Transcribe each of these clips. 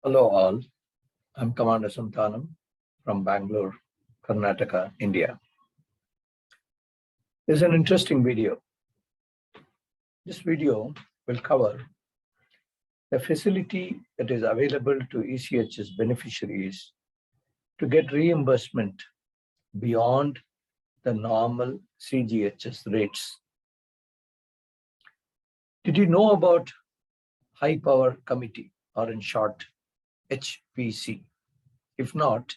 Hello all, I'm Commander Santanam from Bangalore, Karnataka, India. This is an interesting video. This video will cover the facility that is available to ECHS beneficiaries to get reimbursement beyond the normal CGHS rates. Did you know about High Power Committe, or in short, HPC? If not,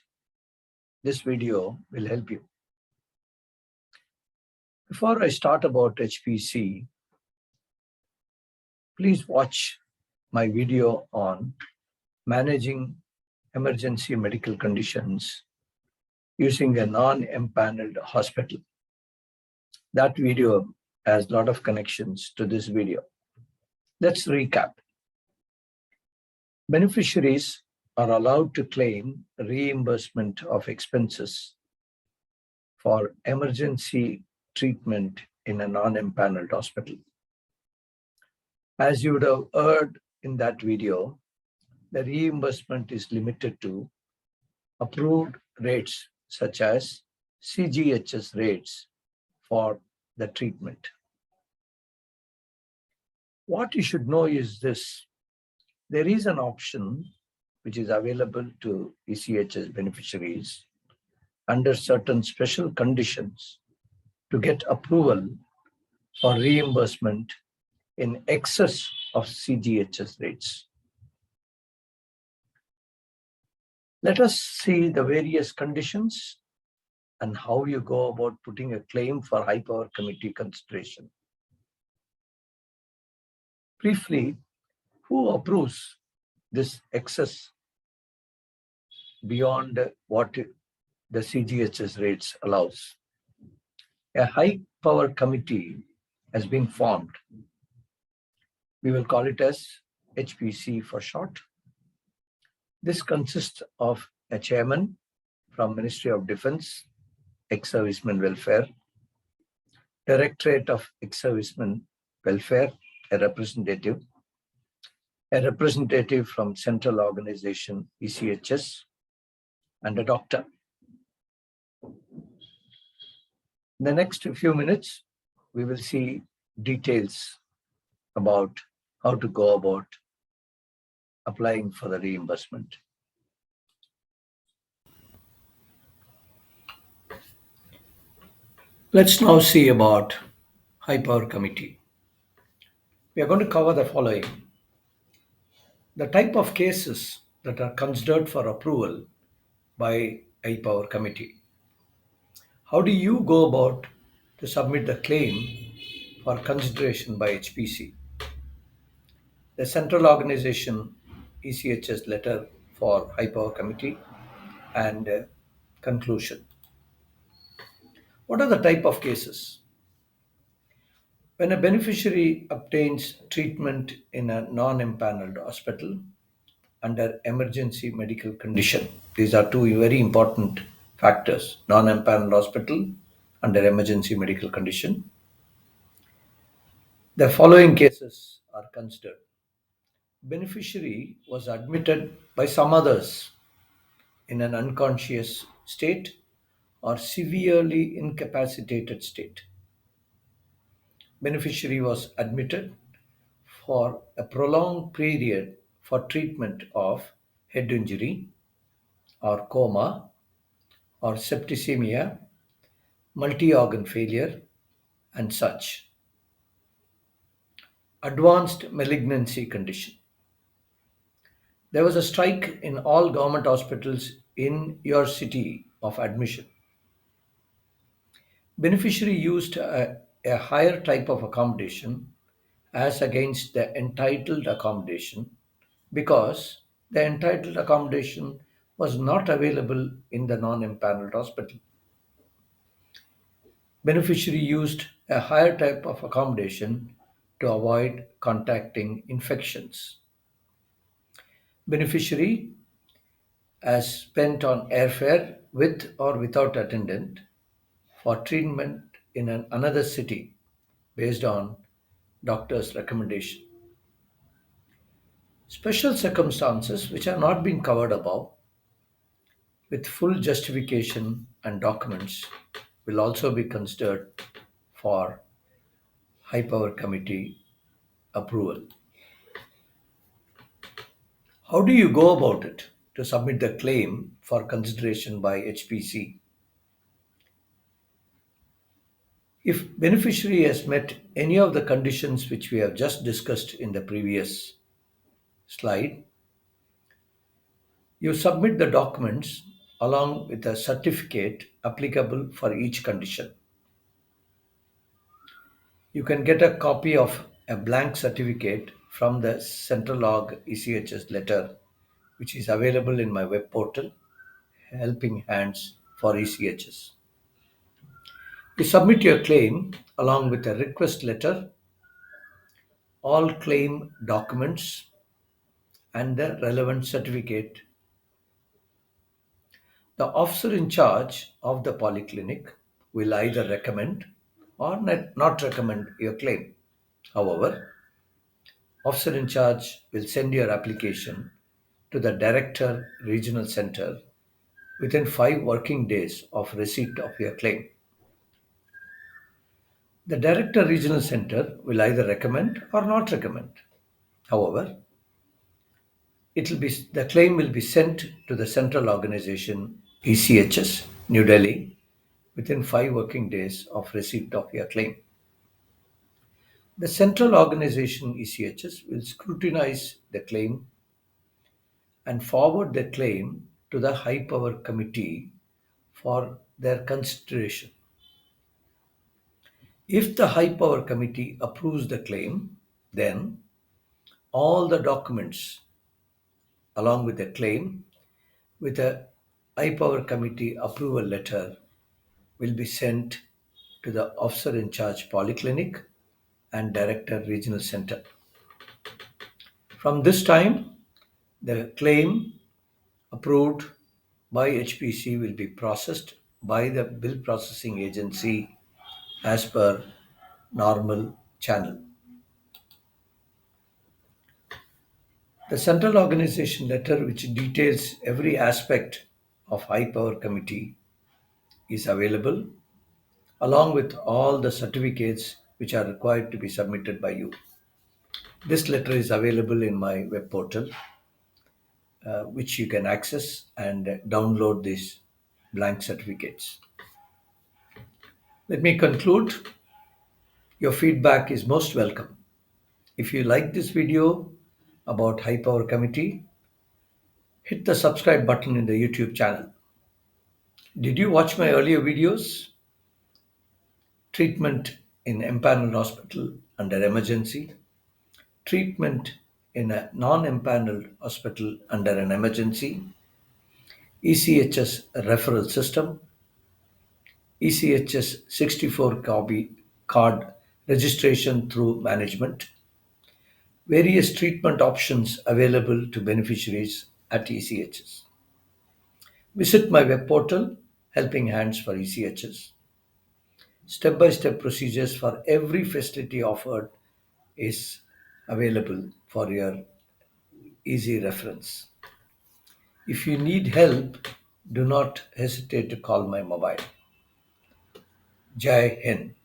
this video will help you. Before I start about HPC, please watch my video on managing emergency medical conditions using a non-empaneled hospital. That video has a lot of connections to this video. Let's recap. Beneficiaries are allowed to claim reimbursement of expenses for emergency treatment in a non-empaneled hospital. As you would have heard in that video, the reimbursement is limited to approved rates such as CGHS rates for the treatment. What you should know is this: there is an option which is available to ECHS beneficiaries under certain special conditions to get approval for reimbursement in excess of CGHS rates. Let us see the various conditions and how you go about putting a claim for High Power Committe consideration. Briefly, who approves this excess beyond what the CGHS rates allows? A High Power Committe has been formed. We will call it as HPC for short. This consists of a chairman from Ministry of Defense, Ex-Servicemen Welfare, Directorate of Ex-Servicemen Welfare, a representative from Central Organization ECHS, and a doctor. In the next few minutes, we will see details about how to go about applying for the reimbursement. Let's now see about High Power Committe. We are going to cover the following: the type of cases that are considered for approval by High Power Committe. How do you go about to submit the claim for consideration by HPC? The Central Organization ECHS letter for High Power Committe, and conclusion. What are the type of cases? When a beneficiary obtains treatment in a non-empaneled hospital under emergency medical condition, these are two very important factors: non-empaneled hospital under emergency medical condition. The following cases are considered. Beneficiary was admitted by some others in an unconscious state or severely incapacitated state. Beneficiary was admitted for a prolonged period for treatment of head injury or coma or septicemia, multi-organ failure, and such. Advanced malignancy condition. There was a strike in all government hospitals in your city of admission. Beneficiary used a higher type of accommodation as against the entitled accommodation because the entitled accommodation was not available in the non-empaneled hospital. Beneficiary used a higher type of accommodation to avoid contacting infections. Beneficiary has spent on airfare with or without attendant for treatment in another city based on doctor's recommendation. Special circumstances which have not been covered above, with full justification and documents, will also be considered for High Power Committee approval. How do you go about it to submit the claim for consideration by HPC? If beneficiary has met any of the conditions which we have just discussed in the previous slide, you submit the documents along with a certificate applicable for each condition. You can get a copy of a blank certificate from the Central Log ECHS letter, which is available in my web portal, Helping Hands for ECHS. You submit your claim along with a request letter, all claim documents, and the relevant certificate. The officer in charge of the polyclinic will either recommend or not recommend your claim. However, officer in charge will send your application to the director regional center within 5 working days of receipt of your claim. The director regional center will either recommend or not recommend. However, the claim will be sent to the central organization ECHS, New Delhi, within 5 working days of receipt of your claim. The central organization ECHS will scrutinize the claim and forward the claim to the High Power Committee for their consideration. If the High Power Committee approves the claim, then all the documents along with the claim with a High Power Committee approval letter will be sent to the officer in charge polyclinic and director regional center. From this time, the claim approved by HPC will be processed by the bill processing agency as per normal channel. The central organization letter, which details every aspect of High Power Committee, is available along with all the certificates which are required to be submitted by you. This letter is available in my web portal, which you can access and download these blank certificates. Let me conclude. Your feedback is most welcome. If you like this video about High Power Committee, hit the subscribe button in the YouTube channel. Did you watch my earlier videos? Treatment in empaneled hospital under emergency, treatment in a non-empaneled hospital under an emergency, ECHS referral system, ECHS 64 card registration through management, various treatment options available to beneficiaries at ECHS. Visit my web portal, Helping Hands for ECHS. Step-by-step procedures for every facility offered is available for your easy reference. If you need help, do not hesitate to call my mobile. Jai Hind.